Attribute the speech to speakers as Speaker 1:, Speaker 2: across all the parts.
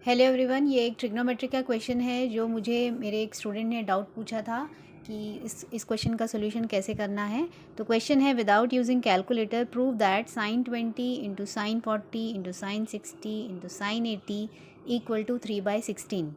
Speaker 1: Hello everyone, ये एक trigonometry का क्वेश्चन है जो मुझे मेरे एक स्टूडेंट ने डाउट पूछा था कि इस क्वेश्चन का सोल्यूशन कैसे करना है। तो क्वेश्चन है, without using calculator prove that sine 20 into sine 40 into sine 60 into sine 80 equal to 3/16।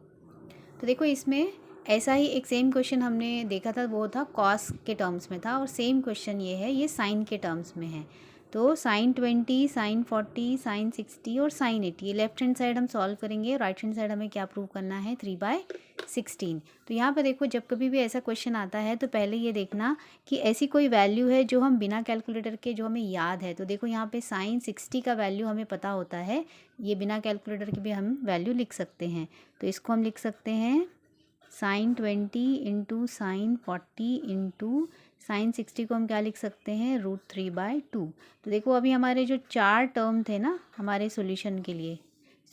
Speaker 1: तो देखो, इसमें ऐसा ही एक सेम क्वेश्चन हमने देखा था, वो था कॉस के टर्म्स में था, और सेम क्वेश्चन ये है, ये साइन के टर्म्स में है। तो साइन 20, साइन 40, साइन 60 और साइन 80, ये लेफ्ट हैंड साइड हम सॉल्व करेंगे, राइट हैंड साइड हमें क्या प्रूव करना है, 3/16। तो यहाँ पे देखो, जब कभी भी ऐसा क्वेश्चन आता है तो पहले ये देखना कि ऐसी कोई वैल्यू है जो हम बिना कैलकुलेटर के, जो हमें याद है। तो देखो, यहाँ पे साइन 60 का वैल्यू हमें पता होता है, ये बिना कैलकुलेटर के भी हम वैल्यू लिख सकते हैं। तो इसको हम लिख सकते हैं sine 20 into sine 40 into sine 60 को हम क्या लिख सकते हैं, √3/2। तो देखो, अभी हमारे जो चार टर्म थे ना हमारे सॉल्यूशन के लिए,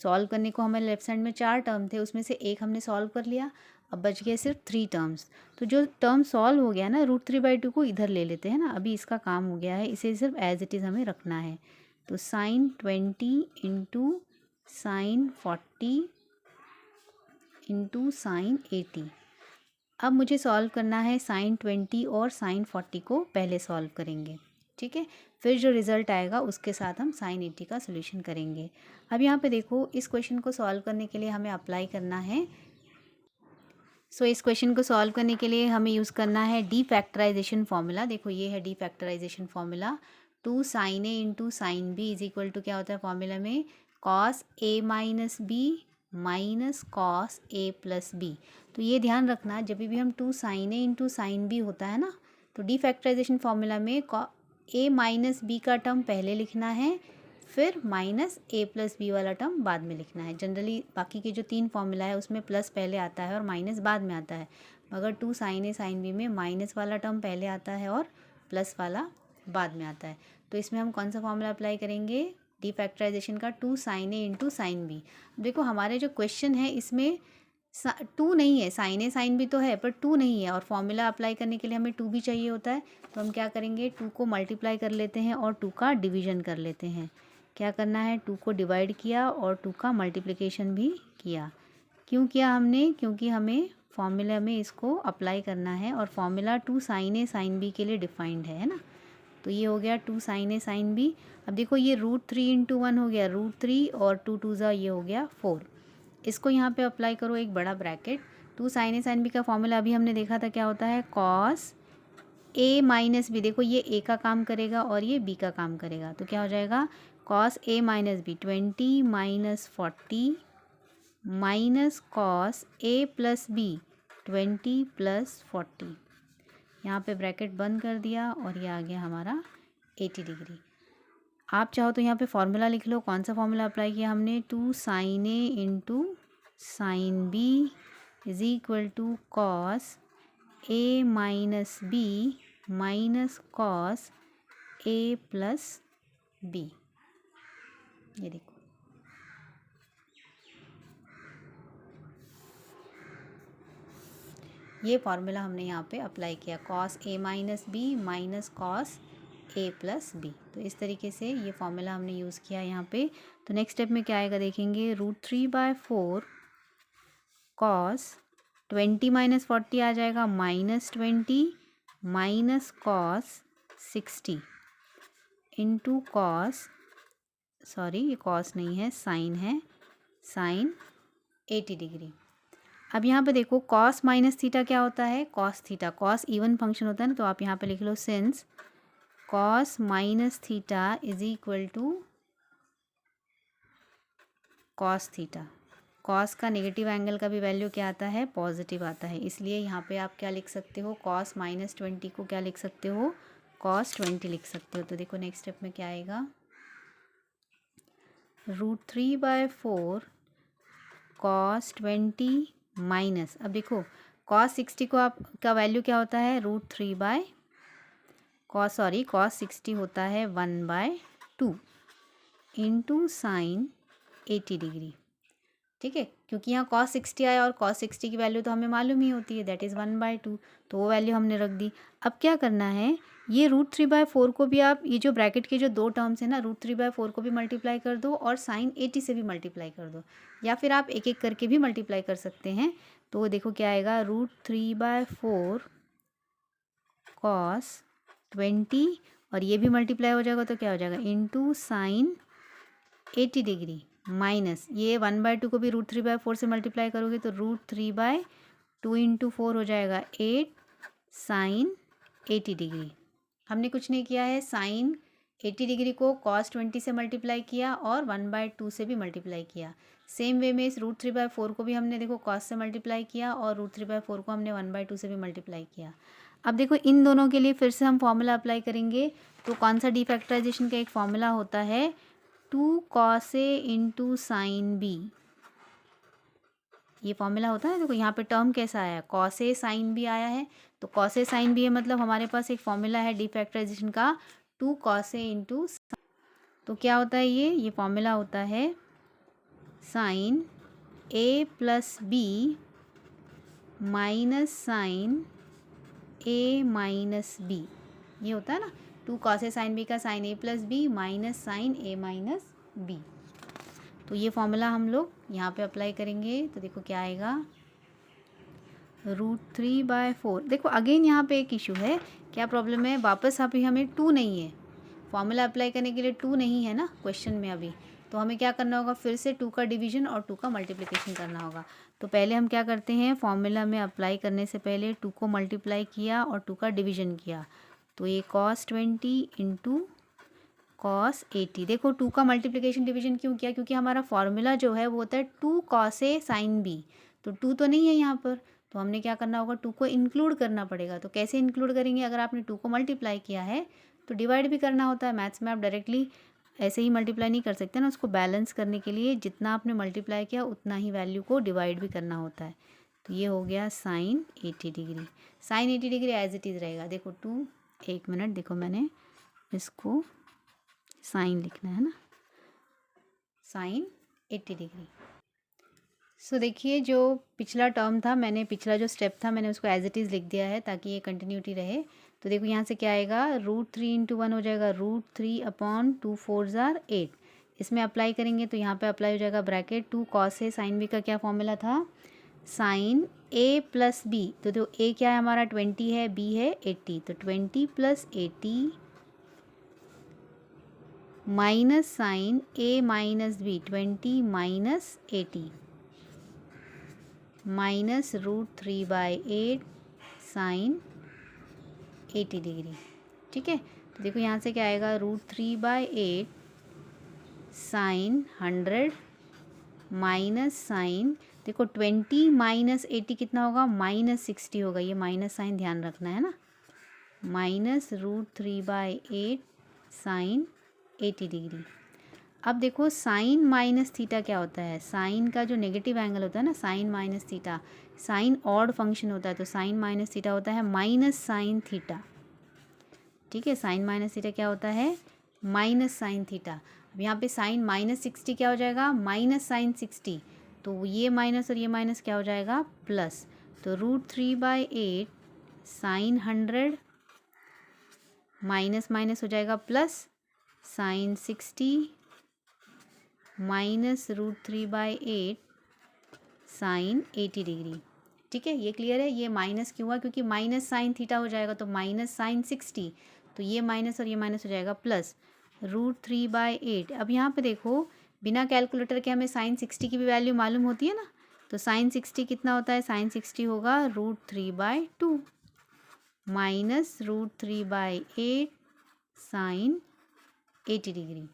Speaker 1: सॉल्व करने को हमारे लेफ्ट साइड में चार टर्म थे, उसमें से एक हमने सॉल्व कर लिया, अब बच गए सिर्फ 3 टर्म्स। तो जो टर्म सॉल्व हो गया ना, √3/2 को इधर ले लेते हैं ना, अभी इसका काम हो गया है, इसे सिर्फ एज इट इज़ हमें रखना है। तो sine 20 into sine 40 into sine 80। अब मुझे सॉल्व करना है साइन 20 और साइन 40 को पहले सॉल्व करेंगे, ठीक है। फिर जो रिज़ल्ट आएगा उसके साथ हम साइन 80 का सोल्यूशन करेंगे। अब यहाँ पे देखो, इस क्वेश्चन को सॉल्व करने के लिए हमें अप्लाई करना है। इस क्वेश्चन को सॉल्व करने के लिए हमें यूज़ करना है डी फैक्टराइजेशन फॉर्मूला। देखो, ये है defactorization formula. 2 sine A into sine B is equal to क्या होता है फॉर्मूला में, cos A minus B minus cos A plus B. तो ये ध्यान रखना, जब भी हम 2 sine A into sine B होता है ना, तो डी फैक्टराइजेशन फॉर्मूला में ए माइनस बी का टर्म पहले लिखना है, फिर माइनस ए प्लस बी वाला टर्म बाद में लिखना है। जनरली बाकी के जो 3 फॉर्मूला है उसमें प्लस पहले आता है और माइनस बाद में आता है, मगर 2 साइन ए साइन बी में माइनस वाला टर्म पहले आता है और प्लस वाला बाद में आता है। तो इसमें हम कौन सा फॉर्मूला अप्लाई करेंगे, डी फैक्टराइजेशन का 2 sine A into sine B. देखो, हमारे जो क्वेश्चन है इसमें 2 नहीं है, साइन ए साइन बी तो है पर 2 नहीं है, और फॉर्मूला अप्लाई करने के लिए हमें 2 भी चाहिए होता है। तो हम क्या करेंगे, 2 को मल्टीप्लाई कर लेते हैं और 2 का डिवीजन कर लेते हैं। क्या करना है, 2 को डिवाइड किया और 2 का मल्टीप्लिकेशन भी किया। क्यों किया हमने, क्योंकि हमें फॉर्मूला में इसको अप्लाई करना है, और फॉर्मूला 2 साइन ए साइन बी के लिए डिफाइंड है ना। तो ये हो गया 2 साइन ए साइन बी। अब देखो, ये √3 इंटू 1 हो गया √3, और 2 2 ज़ा ये हो गया 4। इसको यहाँ पे अप्लाई करो एक बड़ा ब्रैकेट। 2 साइन ए साइन बी का फॉर्मूला अभी हमने देखा था, क्या होता है, कॉस ए माइनस बी। देखो, ये ए का काम करेगा और ये बी का काम करेगा, तो क्या हो जाएगा, cos A minus B 20 minus 40 minus cos A plus B 20 plus 40। यहाँ पे ब्रैकेट बंद कर दिया और ये आ गया हमारा 80 डिग्री। आप चाहो तो यहाँ पे फॉर्मूला लिख लो, कौन सा फॉर्मूला अप्लाई किया हमने, 2 sine A into sine B is equal to cos A minus B minus cos A plus B. ये देखो, ये फॉर्मूला हमने यहाँ पे अप्लाई किया, cos A minus B minus cos A plus B. तो इस तरीके से ये फॉर्मूला हमने यूज़ किया यहाँ पे। तो नेक्स्ट स्टेप में क्या आएगा देखेंगे, √3/4 कॉस 20 माइनस 40 आ जाएगा -20 minus cos 60 into cos, sorry ये कॉस नहीं है, साइन है, साइन 80 डिग्री। अब यहाँ पे देखो, कॉस माइनस थीटा क्या होता है, cos theta, cos even function होता है ना, तो आप यहाँ पे लिख लो since cos minus theta is equal to cos theta. Cos का नेगेटिव एंगल का भी वैल्यू क्या आता है, पॉजिटिव आता है, इसलिए यहाँ पे आप क्या लिख सकते हो, कॉस -20 को क्या लिख सकते हो, कॉस 20 लिख सकते हो। तो देखो, नेक्स्ट स्टेप में क्या आएगा, √3/4 कॉस 20 माइनस, अब देखो कॉस 60 को आप का वैल्यू क्या होता है, कॉस 60 होता है 1/2 इंटू साइन 80 डिग्री। ठीक है, क्योंकि यहाँ cos 60 आया और cos 60 की वैल्यू तो हमें मालूम ही होती है, दैट इज़ 1/2, तो वो वैल्यू हमने रख दी। अब क्या करना है, ये √3/4 को भी आप, ये जो ब्रैकेट के जो दो टर्म्स हैं ना, √3/4 को भी मल्टीप्लाई कर दो और sin 80 से भी मल्टीप्लाई कर दो, या फिर आप एक एक करके भी मल्टीप्लाई कर सकते हैं। तो देखो क्या आएगा, √3/4 cos 20, और ये भी मल्टीप्लाई हो जाएगा तो क्या हो जाएगा, इंटू sin 80 डिग्री, माइनस ये 1/2 को भी √3/4 से मल्टीप्लाई करोगे तो √3/2 इंटू 4 हो जाएगा 8 sin 80 डिग्री। हमने कुछ नहीं किया है, sin 80 डिग्री को cos 20 से मल्टीप्लाई किया और 1/2 से भी मल्टीप्लाई किया। सेम वे में इस √3/4 को भी हमने देखो cos से मल्टीप्लाई किया और √3/4 को हमने 1/2 से भी मल्टीप्लाई किया। अब देखो इन दोनों के लिए फिर से हम फॉर्मूला अप्लाई करेंगे। तो कौन सा डिफैक्टराइजेशन का एक फॉर्मूला होता है, 2 cos A into sine B, ये फॉर्मूला होता है। देखो यहाँ पे टर्म कैसा आया है, cos A sin B आया है, तो cos A sin B है, मतलब हमारे पास एक फॉर्मूला है डिफैक्टराइजेशन का 2 cos A इंटू, तो क्या होता है, ये फॉर्मूला होता है sine A plus B minus sine A minus B, ये होता है ना, 2 cos A sin B का sine A plus B minus sine A minus B. तो ये फॉर्मूला हम लोग यहाँ पे अप्लाई करेंगे, तो देखो क्या आएगा, √3/4। देखो अगेन यहाँ पे एक इशू है, क्या प्रॉब्लम है, वापस अभी हमें 2 नहीं है, फॉर्मूला अप्लाई करने के लिए 2 नहीं है ना क्वेश्चन में अभी, तो हमें क्या करना होगा, फिर से 2 का डिवीजन और 2 का मल्टीप्लिकेशन करना होगा। तो पहले हम क्या करते हैं, फॉर्मूला में अप्लाई करने से पहले 2 को मल्टीप्लाई किया और 2 का डिवीजन किया, तो ये cos 20 इंटू cos 80। देखो 2 का मल्टीप्लिकेशन डिवीजन क्यों किया, क्योंकि हमारा फॉर्मूला जो है वो होता है 2 cos A sin B, तो 2 तो नहीं है यहाँ पर, तो हमने क्या करना होगा, 2 को इंक्लूड करना पड़ेगा। तो कैसे इंक्लूड करेंगे, अगर आपने 2 को मल्टीप्लाई किया है तो डिवाइड भी करना होता है। मैथ्स में आप डायरेक्टली ऐसे ही मल्टीप्लाई नहीं कर सकते ना, उसको बैलेंस करने के लिए जितना आपने मल्टीप्लाई किया उतना ही वैल्यू को डिवाइड भी करना होता है। तो ये हो गया sin 80 degree, sin 80 degree as it is रहेगा। देखो 2, एक मिनट, देखो मैंने इसको साइन लिखना है ना, साइन 80 डिग्री। सो देखिए जो पिछला टर्म था, मैंने पिछला जो स्टेप था मैंने उसको एज इट इज़ लिख दिया है ताकि ये कंटिन्यूटी रहे। तो देखो यहाँ से क्या आएगा, √3 इंटू 1 हो जाएगा √3/2 4 8। इसमें अप्लाई करेंगे तो यहाँ पे अप्लाई हो जाएगा bracket 2 cos A sin B का क्या फॉर्मूला था, साइन A प्लस बी, तो जो A क्या है हमारा 20 है, B है 80, तो 20 plus 80 minus sine A minus B 20 minus 80 minus √3/8 sine 80 degree. ठीक है, तो देखो यहाँ से क्या आएगा, √3/8 साइन 100 माइनस साइन, देखो 20 माइनस 80 कितना होगा, -60 होगा, ये माइनस साइन ध्यान रखना है ना, माइनस √3/8 साइन 80 डिग्री। अब देखो साइन माइनस थीटा क्या होता है, साइन का जो नेगेटिव एंगल होता है ना, sine minus theta, sine odd function होता है, तो साइन माइनस थीटा होता है माइनस साइन थीटा। ठीक है, साइन माइनस थीटा क्या होता है, माइनस साइन थीटा। अब यहाँ पे साइन -60 क्या हो जाएगा, माइनस साइन 60, तो ये माइनस और ये माइनस क्या हो जाएगा, प्लस, तो √3/8 साइन 100 माइनस माइनस हो जाएगा plus, sine 60 minus √3/8 sine 80 degree. ठीक है, ये क्लियर है, ये माइनस क्यों हुआ, क्योंकि माइनस साइन थीटा हो जाएगा तो माइनस साइन 60, तो ये माइनस और ये माइनस हो जाएगा प्लस √3/8। अब यहाँ पे देखो बिना कैलकुलेटर के हमें साइन 60 की भी वैल्यू मालूम होती है ना, तो साइन 60 कितना होता है, साइन 60 होगा √3/2 माइनस √3/8 साइन 80 डिग्री।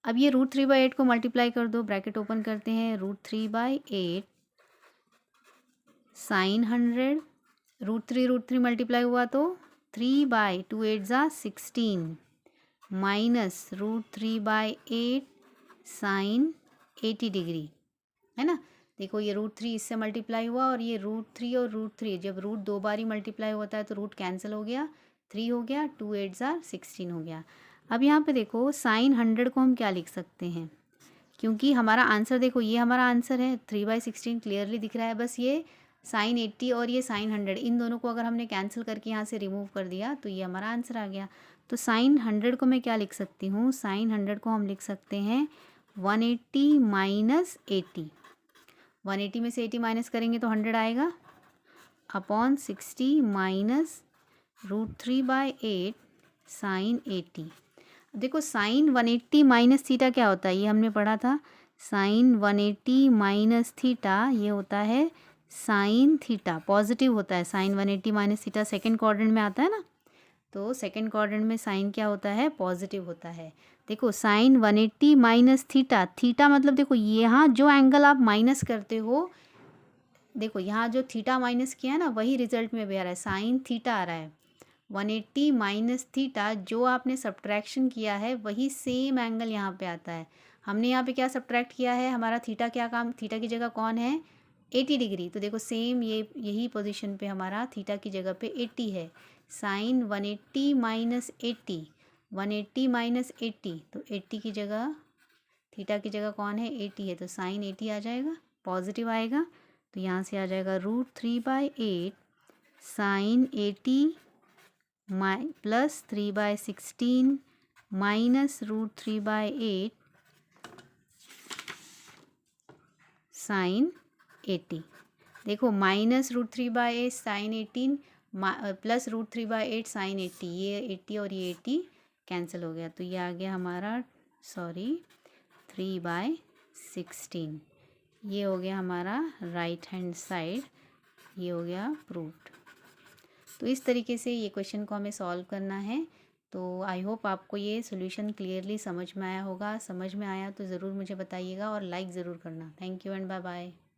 Speaker 1: अब ये √3/8 को मल्टीप्लाई कर दो, ब्रैकेट ओपन करते हैं, √3/8 साइन 100, √3 मल्टीप्लाई हुआ तो 3/2 8 16 माइनस √3/8 साइन 80 डिग्री, है ना। देखो ये √3 इससे मल्टीप्लाई हुआ और ये √3 और √3, जब रूट दो बार ही मल्टीप्लाई होता है तो रूट कैंसिल हो गया, 3 हो गया, 2 8 16 हो गया। अब यहाँ पे देखो साइन 100 को हम क्या लिख सकते हैं, क्योंकि हमारा आंसर देखो, ये हमारा आंसर है 3/16 क्लियरली दिख रहा है। बस ये साइन 80 और ये साइन 100, इन दोनों को अगर हमने कैंसिल करके यहाँ से रिमूव कर दिया तो ये हमारा आंसर आ गया। तो साइन 100 को मैं क्या लिख सकती हूँ, साइन 100 को हम लिख सकते हैं 180 माइनस 80। 180 में से 80 माइनस करेंगे तो 100 आएगा, अपॉन 60 माइनस √3/8 साइन 80। देखो साइन 180 माइनस थीटा क्या होता है, ये हमने पढ़ा था। साइन 180 माइनस थीटा ये होता है साइन थीटा, पॉजिटिव होता है। Sine 180 minus theta second quadrant में आता है ना, तो सेकेंड क्वाड्रेंट में साइन क्या होता है, पॉजिटिव होता है। देखो साइन 180 माइनस थीटा, थीटा मतलब देखो यहाँ जो एंगल आप माइनस करते हो, देखो यहाँ जो थीटा माइनस किया है ना, वही रिजल्ट में भी आ रहा है, साइन थीटा आ रहा है। 180 माइनस थीटा जो आपने सब्ट्रैक्शन किया है, वही सेम एंगल यहाँ पे आता है। हमने यहाँ पे क्या सब्ट्रैक्ट किया है, हमारा थीटा क्या काम, थीटा की जगह कौन है, 80 डिग्री। तो देखो सेम यही पोजीशन पे हमारा थीटा की जगह पे 80 है। साइन 180 माइनस 80, 180 माइनस 80, तो 80 की जगह, थीटा की जगह कौन है, 80 है, तो साइन 80 आ जाएगा, पॉजिटिव आएगा। तो यहाँ से आ जाएगा √3/8 साइन 80 प्लस 3/16 माइनस √3/8 साइन 80। देखो माइनस √3/8 साइन 18 प्लस √3/8 साइन 80, ये 80 और ये 80 कैंसिल हो गया, तो ये आ गया हमारा 3/16। ये हो गया हमारा राइट हैंड साइड, ये हो गया प्रूव्ड। तो इस तरीके से ये क्वेश्चन को हमें सॉल्व करना है। तो आई होप आपको ये सॉल्यूशन क्लियरली समझ में आया होगा। समझ में आया तो ज़रूर मुझे बताइएगा और लाइक ज़रूर करना। Thank you and bye bye.